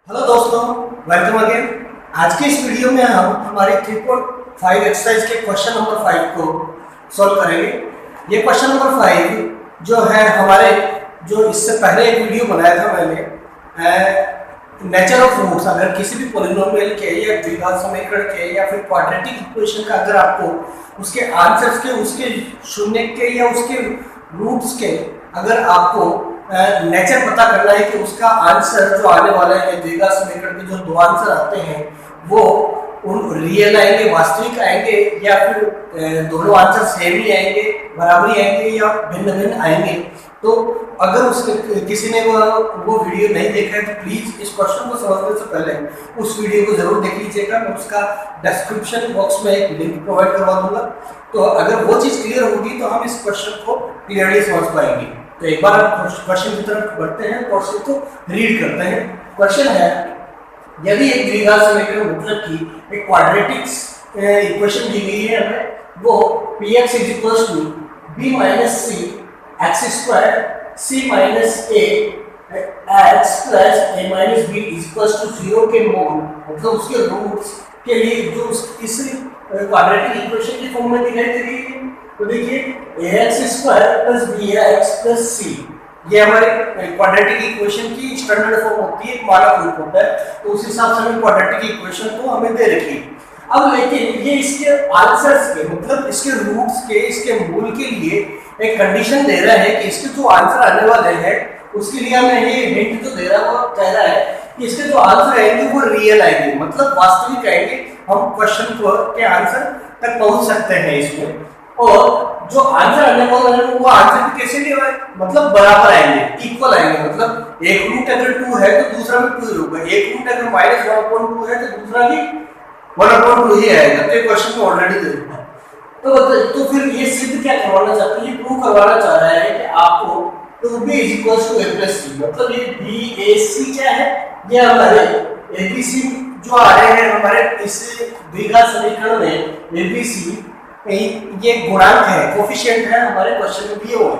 Hello दोस्तों, welcome again. आज के इस वीडियो में हम हमारे 3.5 एक्सरसाइज के क्वेश्चन नंबर 5 को सॉल्व करेंगे। ये क्वेश्चन नंबर 5 जो है हमारे जो इससे पहले एक वीडियो बनाया था मैंने नेचर ऑफ रूट्स, अगर किसी भी पॉलिनोमियल के या द्विघात समीकरण के या फिर क्वाड्रेटिक इक्वेशन का अगर आपको उसके आंसर्स के, उसके शून्य के या उसके रूट्स के अगर आपको नेचर पता करना है कि उसका आंसर जो आने वाला है द्विघात समीकरण के जो दो आंसर आते हैं वो उन रियल आएंगे, वास्तविक आएंगे, या फिर दोनों आंसर सेम ही आएंगे, बराबरी आएंगे या भिन्न भिन्न आएंगे। तो अगर उसके किसी ने वो वीडियो नहीं देखा है तो प्लीज इस क्वेश्चन को समझने से पहले उस वीडियो को जरूर देख लीजिएगा। मैं उसका डिस्क्रिप्शन बॉक्स में एक लिंक प्रोवाइड करवा दूंगा। तो अगर वो चीज क्लियर होगी तो हम इस क्वेश्चन को क्लियरली समझ पाएंगे। तो एक बार हम क्वेश्चन की तरफ बढ़ते हैं, क्वेश्चन को रीड करते हैं। क्वेश्चन है, यदि एक द्विघात समीकरण मतलब कि एक क्वाड्रेटिक इक्वेशन दी गई है हमें, वो px = b - c x² c - a x plus a minus b = 0 के मोल, मतलब उसके रूट्स के लिए जो इस क्वाड्रेटिक इक्वेशन की फॉर्म में दिखाई दे रही है। तो देखिए ax² + bx + c, ये हमारे क्वाड्रेटिक इक्वेशन की स्टैंडर्ड फॉर्म होती है, एक मानक रूप होता है। तो उस हिसाब से हमें क्वाड्रेटिक इक्वेशन को हमें दे रखी है। अब लेकिन ये इसके आंसर्स के, मतलब इसके रूट्स के, इसके मूल के लिए एक कंडीशन दे रहा है कि इसके जो आंसर आने वाले हैं उसके लिए हमें ये हिंट जो दे रहा है वो कह रहा है कि इसके जो आंसर आएंगे वो रियल आएंगे, मतलब वास्तविक आएंगे। हम क्वेश्चन के आंसर तक पहुंच सकते हैं इसमें। और जो आंसर आने वाला है वो आंसर भी कैसे लिए, मतलब बराबर आएंगे, इक्वल आएंगे। मतलब एक रूट अगर 2 है तो दूसरा भी 2 ही होगा, एक रूट अगर -1/2 है तो दूसरा भी 1/2 ही आएगा। तो ये क्वेश्चन में ऑलरेडी दे रखा है। तो फिर ये सिद्ध क्या करवाना चाहते हैं, ये प्रूव करवाना चाह रहा है कि आपको 2b = a + c, मतलब ये BAC क्या है, ये हमारे ABC जो आ रहे हैं हमारे इस द्विघात समीकरण में ABC ये गुणांक है, कोफिशिएंट है, हमारे क्वेश्चन में भी वो है।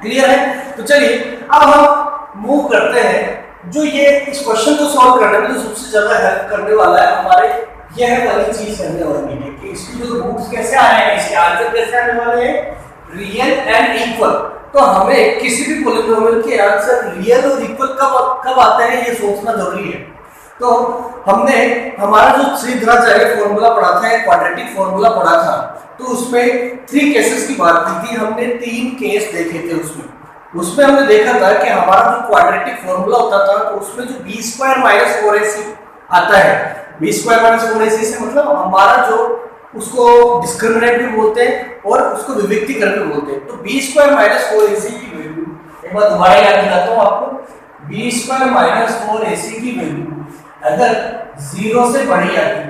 क्लियर है? तो चलिए अब हम मूव करते हैं। जो ये इस क्वेश्चन को सॉल्व करने में जो सबसे ज्यादा हेल्प करने वाला है हमारे, यह वाली चीज करने वाली है कि इसकी जो रूट्स कैसे आ रहे हैं, इसके आंसर कैसे आने वाले हैं, रियल एंड इक्वल। तो हमें किसी भी पॉलिनोमियल के आंसर रियल और इक्वल कब आते हैं ये सोचना जरूरी है। तो हमने हमारा जो त्रिघात फॉर्मूला पढ़ा था, क्वाड्रेटिक फॉर्मूला पढ़ा था, तो उसमें 3 केसेस की बात की थी हमने, 3 केस देखे थे उसमें हमने देखा था कि हमारा जो क्वाड्रेटिक फॉर्मूला होता था तो उसमें जो b² - 4ac आता है, b² - 4ac से मतलब हमारा जो उसको डिस्क्रिमिनेंट भी बोलते हैं और उसको विविक्तीकरण भी बोलते हैं। तो b² - 4ac की वैल्यू एक बार दोबारा याद दिलाता हूं आपको, b² - 4ac की वैल्यू अगर 0 से बड़ी आती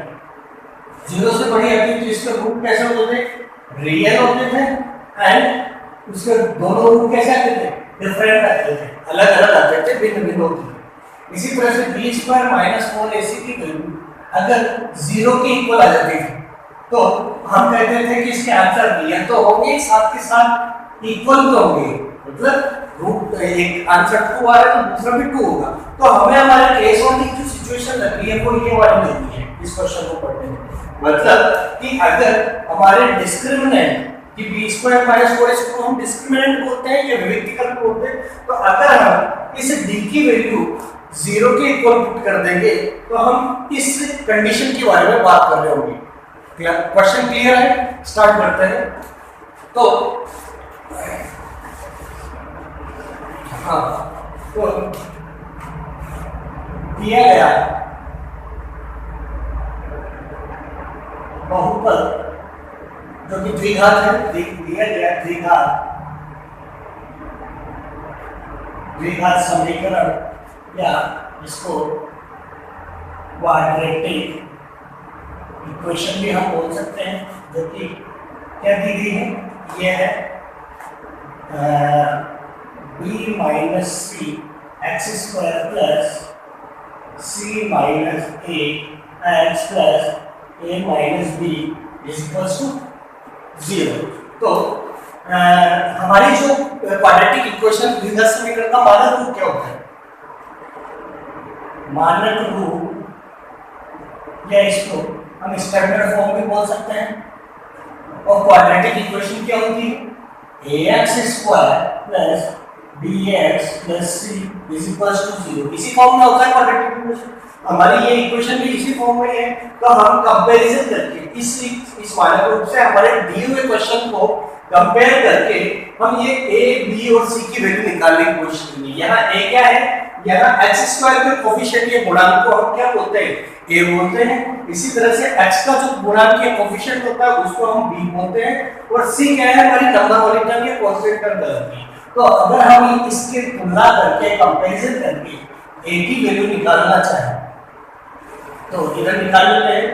तो इसके रूट कैसे होते थे, रियल होते थे, एंड उसके दोनों रूट कैसे आते थे, डिफरेंट आते थे, अलग अलग आते थे, भिन्न भिन्न होते थे। इसी तरह से b² - 4ac की वैल्यू अगर 0 के इक्वल आ जाती थी तो हम कहते थे कि इसके आंसर रियल तो होंगे, साथ के साथ इक्वल भी होंगे, मतलब रूट एक आंसर 2 आ रहा है तो दूसरा भी 2 होगा। तो हमें हमारे केस वाली जो सिचुएशन लग रही है वो ये वाली लगी है इस क्वेश्चन को पढ़ने में। मतलब कि अगर हमारे डिस्क्रिमिनेंट कि b² - 4ac को हम डिस्क्रिमिनेंट बोलते हैं या विविक्तीकरण बोलते हैं, तो अगर हम इस d की वैल्यू 0 के इक्वल पुट कर देंगे तो हम इस कंडीशन के बारे में बात कर रहे होंगे। क्वेश्चन क्लियर है? स्टार्ट करते हैं। तो तो दिया गया बहुपद जो कि द्विघात है, दिया गया द्विघात समीकरण या इसको क्वाड्रेटिक इक्वेशन भी हम बोल सकते हैं, जो कि क्या दी गई है, यह है b - c x² + c - a x plus a minus b = 0। तो हमारी जो क्वाड्रेटिक इक्वेशन द्विघात समीकरण का मानक रूप क्या होता है, मानक रूप, या इसको हम स्टैंडर्ड फॉर्म भी बोल सकते हैं। और क्वाड्रेटिक इक्वेशन क्या होती है? ax square plus bx plus c is equal to 0। इसी फॉर्म में होता है क्वाड्रेटिक इक्वेशन। हमारी ये इक्वेशन भी इसी फॉर्म में है। तो हम कंपैरिजन करके इस मानक रूप से हमारे दिए हुए क्वेश्चन को कंपेयर करके हम ये a b और c की वैल्यू निकालने की कोशिश करेंगे। यहाँ a क्या है? यहाँ x स्क्वायर के कोफिशिएंट या गुणांक को हम क्या बोलते हैं? a बोलते हैं। इसी तरह से x का जो गुणांक या कोफिशिएंट होता है उसको हम b बोलते हैं। और c क्या है? हमारी नंबर वाली टर्म या कांस्टेंट टर्म कहलाती है। तो अगर हम इसकी तुलना करके कंपैरिजन करके a की वैल्यू निकालना चाहें तो इधर निकाल लेते हैं।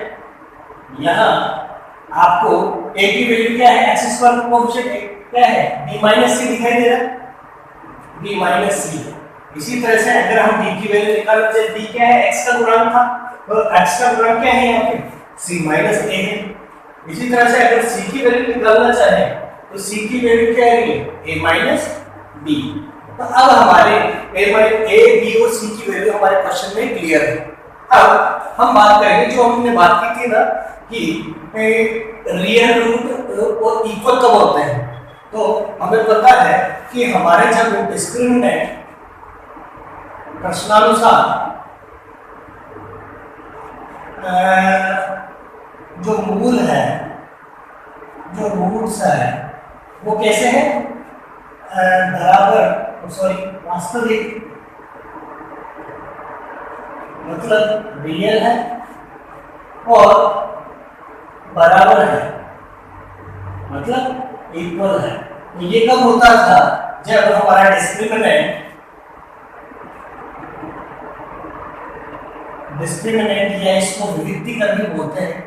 यहाँ आपको a की वैल्यू क्या है? x स्क्वायर का कोफिशिएंट क्या है? b माइनस c दिखाई दे रहा है, b माइनस c। इसी तरह से अगर हम b की वैल्यू निकालना चाहे, b क्या है? x का गुणांक था, तो x का गुणांक क्या है यहाँ पे? c माइनस a है। इसी तरह से अगर c की वैल्यू निकालना चाहे तो c की वैल्यू क्या है? a minus b। तो अब हमारे a, b और c की वैल्यू हमारे क्वेश्चन में क्लियर है। अब हम बात करेंगे जो हमने बात की थी ना कि रियल रूट और इक्वल कब होते हैं। तो हमें पता है कि हमारे जब डिस्क्रिमिनेंट प्रश्नानुसार जो मूल है, जो रूट्स है वो कैसे है? बराबर, सॉरी वास्तविक मतलब रियल है और बराबर है मतलब इक्वल है। तो ये कब होता था? जब हमारा डिस्क्रिमिनेंट या इसको विविधीकरण भी बोलते हैं,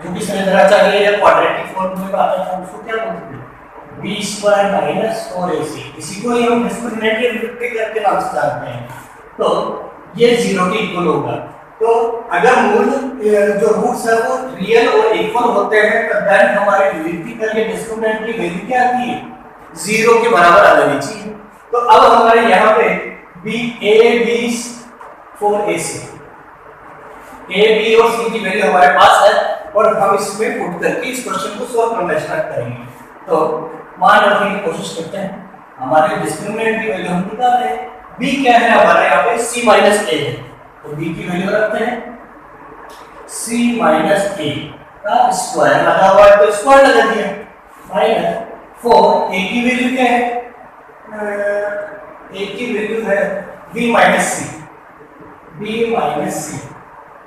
जो कि शनिद्राचार्य या क्वाड्रेटिक फॉर्म में आता था उसको क्या बोलते हैं? b square minus 4ac। इसी को ही हम डिस्क्रिमिनेंट या विविधीकरण के नाम से जानते हैं। तो ये 0 के इक्वल होगा। तो अगर मूल जो रूट्स है वो रियल और इक्वल होते हैं तो देन हमारे विविधीकरण या डिस्क्रिमिनेंट की वैल्यू क्या आती है? 0 के बराबर आ जानी चाहिए। तो अब हमारे यहाँ पे b a b 4ac, a b और c की वैल्यू हमारे पास है और हम इसमें पुट करके इस क्वेश्चन को सॉल्व करना स्टार्ट करेंगे। तो मान रखने की कोशिश करते हैं। हमारे डिस्क्रिमिनेंट की वैल्यू हम निकाल रहे हैं। b क्या है? हमारे यहाँ पे c माइनस a है, तो b की वैल्यू रखते हैं c माइनस a का स्क्वायर लगा हुआ है तो स्क्वायर लगा दिया माइनस 4। a की वैल्यू क्या है? a की वैल्यू है b माइनस c,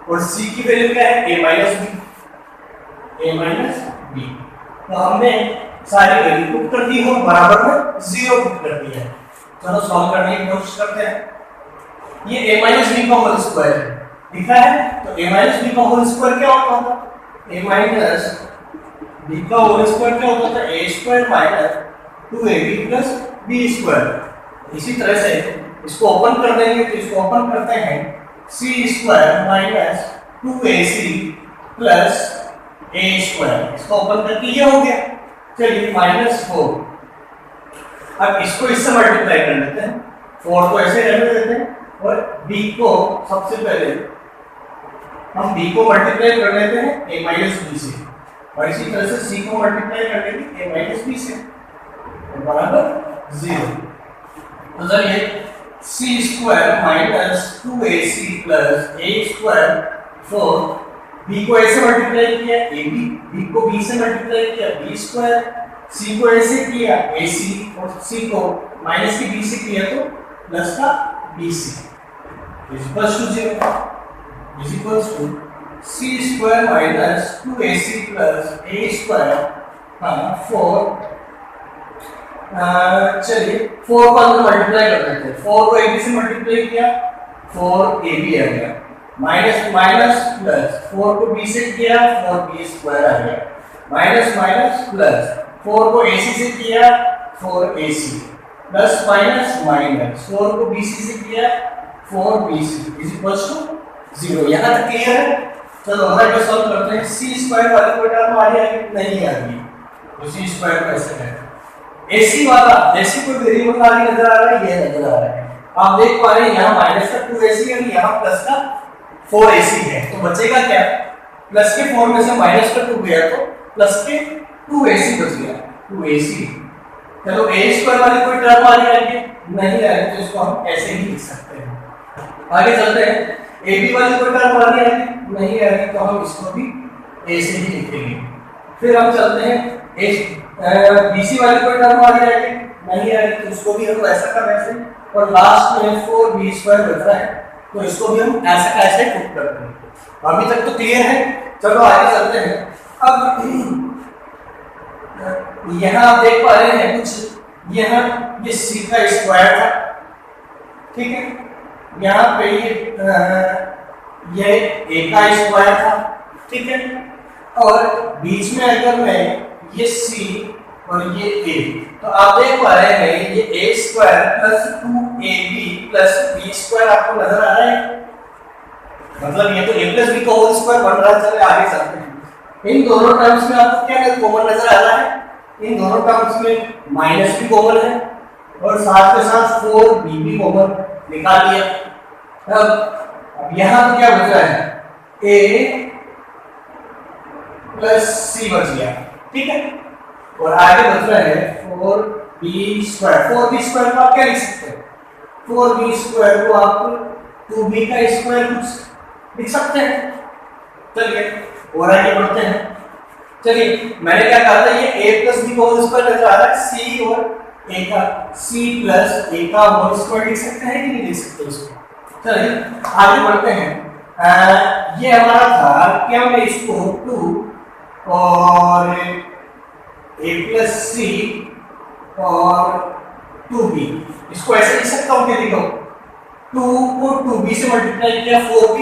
और c की वैल्यू क्या है? a minus b। तो हमने सारी वैल्यू पुट कर दी हो, बराबर में 0 पुट कर दिया है। चलो सॉल्व करने की कोशिश करते हैं। ये a माइनस b का होल स्क्वायर है, दिखा है? तो a माइनस b का होल स्क्वायर क्या होता था? a माइनस b का होल स्क्वायर क्या होता था? a square minus 2ab plus b square. इसी तरह से इसको ओपन कर देंगे तो इसको ओपन करते हैं c square minus 2ac plus a square. इसको ओपन करके ये हो गया। चलिए -4। अब इसको इससे मल्टीप्लाई कर लेते हैं, 4 को ऐसे रहने देते हैं और b को सबसे पहले हम b को मल्टीप्लाई कर लेते हैं a माइनस b से, और इसी तरह से c को मल्टीप्लाई कर लेंगे a माइनस b से, तो बराबर 0। तो चलिए c square minus 2ac plus a square 4, b को ऐसे मल्टीप्लाई किया ab, b को b से मल्टीप्लाई किया b स्क्वायर, c को ऐसे किया ac और c को माइनस की b से किया तो प्लस का bc is equals to c square minus 2ac plus a square 4। चलिए 4 को अंदर मल्टीप्लाई कर देते हैं। 4 को ab से मल्टीप्लाई किया 4ab आ गया, माइनस माइनस प्लस 4 को b से किया 4b स्क्वायर आ गया, माइनस माइनस प्लस 4 को ac से किया 4ac प्लस माइनस माइनस 4 को bc से किया 4bc इज इक्वल्स टू 0। यहाँ तक क्लियर है? चलो हमारे को सॉल्व करते हैं। c स्क्वायर वाली कोई टर्म आ रही है नहीं आ रही, तो c स्क्वायर कैसे है? ac वाला जैसे कोई वेरिएबल आ रही नजर आ रहा है, ये नजर आ रहा है, आप देख पा रहे हैं यहाँ माइनस का 2ac है, यहाँ प्लस का 4ac है, तो बचेगा क्या? प्लस के 4 में से माइनस का 2 गया तो प्लस के 2ac बच गया, 2ac। चलो a स्क्वायर वाली कोई टर्म आ रही है? नहीं आ रही, तो इसको हम ऐसे ही लिख सकते हैं। आगे चलते हैं, ab वाली कोई टर्म आ रही है? नहीं आ रही, तो हम इसको भी a से ही लिखेंगे। फिर हम चलते हैं bc वाली कोई टर्म आ रही है? नहीं आ रही, तो इसको भी हम ऐसा कर वैसे, और लास्ट में 4b स्क्वायर बच रहा है, तो इसको भी हम ऐसा का ऐसे पुट करते हैं। अभी तक तो क्लियर है? चलो आगे चलते हैं। अब यहाँ आप देख पा रहे हैं कुछ, यहाँ ये c का स्क्वायर था, ठीक है, यहाँ पे ये a का स्क्वायर था, ठीक है, और बीच में अगर मैं ये c और ये a, तो आप देख पा रहे हैं ये a square plus 2ab plus b square आपको नजर आ रहा है, मतलब ये तो a प्लस b का होल स्क्वायर बन रहा है। चलिए आगे चलते हैं। इन दोनों टर्म्स में आपको क्या कॉमन नजर आ रहा है? इन दोनों टर्म्स में माइनस भी कॉमन है और साथ के साथ 4b भी कॉमन निकाल लिया। अब यहाँ तो क्या बच रहा है? a प्लस c बच गया, ठीक है, और आगे बच रहा है 4b स्क्वायर। 4b स्क्वायर को आप क्या लिख सकते हैं? 4b स्क्वायर को आप 2b का स्क्वायर कुछ लिख सकते हैं। चलिए और आगे बढ़ते हैं। चलिए मैंने क्या कहा था, ये a प्लस b का होल स्क्वायर नजर आ रहा है, c और a का c प्लस a का होल स्क्वायर लिख सकते हैं कि नहीं लिख सकते इसको? चलिए आगे बढ़ते हैं। ये हमारा था क्या, मैं इसको 2 और a प्लस c और 2b, इसको ऐसे लिख सकता हूँ क्या? देखो 2 को 2b से मल्टीप्लाई किया 4b,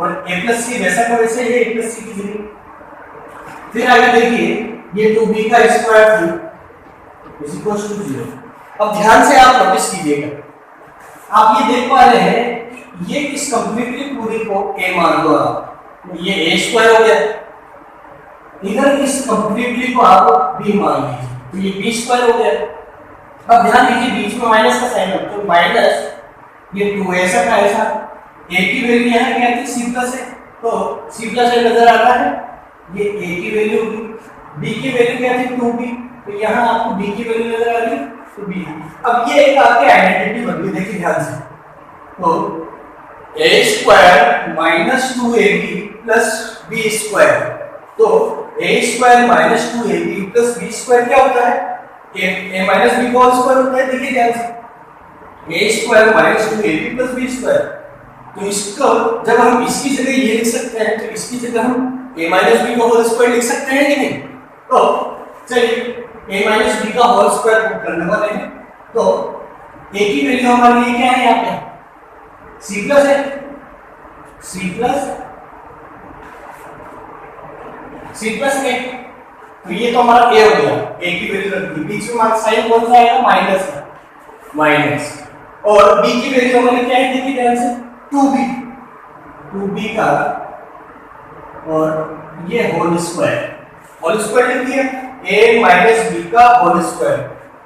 और a प्लस c वैसा का वैसे है, a प्लस c की जगह। फिर आगे देखिए ये 2b का स्क्वायर थी इज इक्वल टू 0। अब ध्यान से आप नोटिस कीजिएगा, आप ये देख पा रहे हैं ये इस कंप्लीटली पूरी को a मान लो आप, ये a स्क्वायर हो गया, इधर इस कंप्लीटली को आप b मान लीजिए, तो ये b स्क्वायर हो गया। अब ध्यान दीजिए बीच में माइनस का साइन है, तो माइनस ये 2 ऐसा का ऐसा, a की वैल्यू यहाँ क्या थी? c प्लस है, तो c प्लस है नजर आ रहा है, ये a की वैल्यू होगी, b की वैल्यू क्या थी? 2b, तो यहाँ आपको b की वैल्यू नजर आ रही है, तो b। अब ये एक आपकी आइडेंटिटी बन गई, देखिए ध्यान से, तो a square minus 2ab plus b square, तो a square minus 2ab plus b square क्या होता है? a माइनस b का होल स्क्वायर होता है। देखिए ध्यान से, a square minus 2ab plus b square, तो इसको जब हम इसकी जगह ये लिख सकते हैं, तो इसकी जगह हम a माइनस b का होल स्क्वायर लिख सकते हैं कि नहीं? तो चलिए a माइनस b का होल स्क्वायर पुट करने वाले हैं, तो a की वैल्यू हमारे लिए क्या है? यहाँ पे c प्लस है, c प्लस a, तो ये तो हमारा a हो गया, a की वैल्यू रख दी, बीच में साइन कौन सा आएगा? माइनस का, माइनस, और b की वैल्यू हमारे क्या है? देखिए ध्यान से 2b का और ये होल स्क्वायर लिख दिया, a माइनस b का whole square,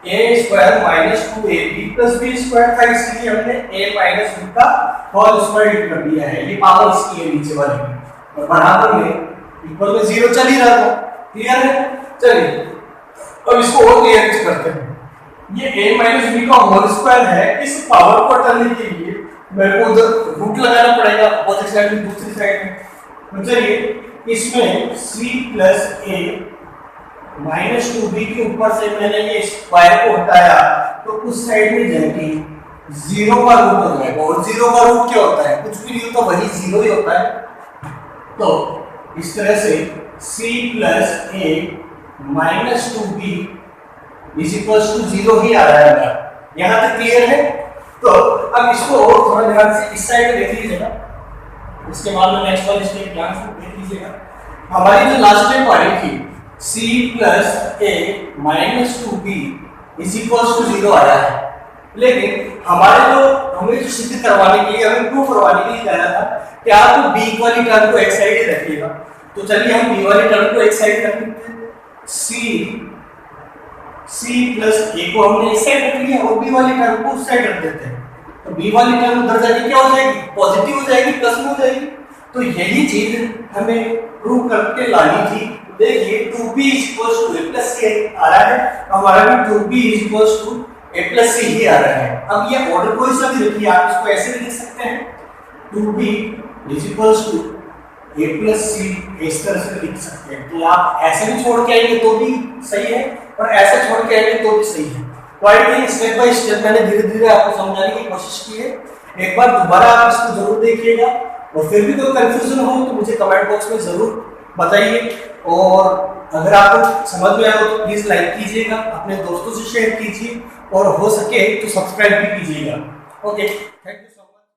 a square minus 2ab plus b square था, इसलिए हमने a माइनस b का होल स्क्वायर कर दिया है, ये पावर इसकी है नीचे वाले में, और बराबर में इक्वल में 0 चल ही रहा था। क्लियर है? चलिए अब इसको और क्लियर करते हैं। ये a माइनस b का होल स्क्वायर है, इस पावर को हटाने के लिए मेरे को उधर रूट लगाना पड़ेगा अपोजिट साइड में, दूसरी साइड में। तो चलिए इसमें c plus a minus 2b के ऊपर से मैंने ये स्क्वायर को हटाया, तो उस साइड में जाके 0 का रूट हो जाएगा, और 0 का रूट क्या होता है? कुछ भी नहीं होता, वही 0 ही होता है। तो इस तरह से c plus a minus 2b is equal to 0 ही आ रहा है मेरा। यहाँ तक क्लियर है? तो अब इसको और थोड़ा ध्यान से इस साइड में देख लीजिएगा, इसके बाद में नेक्स्ट वाली स्टेप ध्यान से देख लीजिएगा। हमारी जो लास्ट स्टेप आ रही थी c plus a minus 2b is equal to 0 आया है, लेकिन हमें जो सिद्ध करवाने के लिए, हमें प्रूव करवाने के लिए कहना था कि आप b वाली टर्म को एक साइड ही रखिएगा। तो चलिए हम b वाली टर्म को एक साइड रख लेते हैं, c प्लस a को हमने इस साइड रख लिया और b वाली टर्म को उस साइड रख देते हैं। तो बी वाली टर्म उधर जाके क्या हो जाएगी, पॉजिटिव हो जाएगी, प्लस में हो जाएगी। तो यही चीज हमें प्रूव करके लानी थी। देखिए 2b = a + c आ रहा है, हमारा भी 2b = a + c ही आ रहा है। अब ये ऑर्डर कोई सा भी रखिए, आप इसको ऐसे भी लिख सकते हैं 2b = a + c, इस तरह से लिख सकते हैं। तो आप ऐसे भी छोड़ के आएंगे तो भी सही है और ऐसे छोड़ के आएंगे तो भी सही है। क्वाइट नहीं, स्टेप बाय स्टेप मैंने धीरे धीरे आपको समझाने की कोशिश की है। एक बार दोबारा आप इसको जरूर देखिएगा और फिर भी कोई कंफ्यूजन हो तो मुझे कमेंट बॉक्स में जरूर बताइए। और अगर आपको समझ में आया हो तो प्लीज लाइक कीजिएगा, अपने दोस्तों से शेयर कीजिए और हो सके तो सब्सक्राइब भी कीजिएगा। Okay, thank you.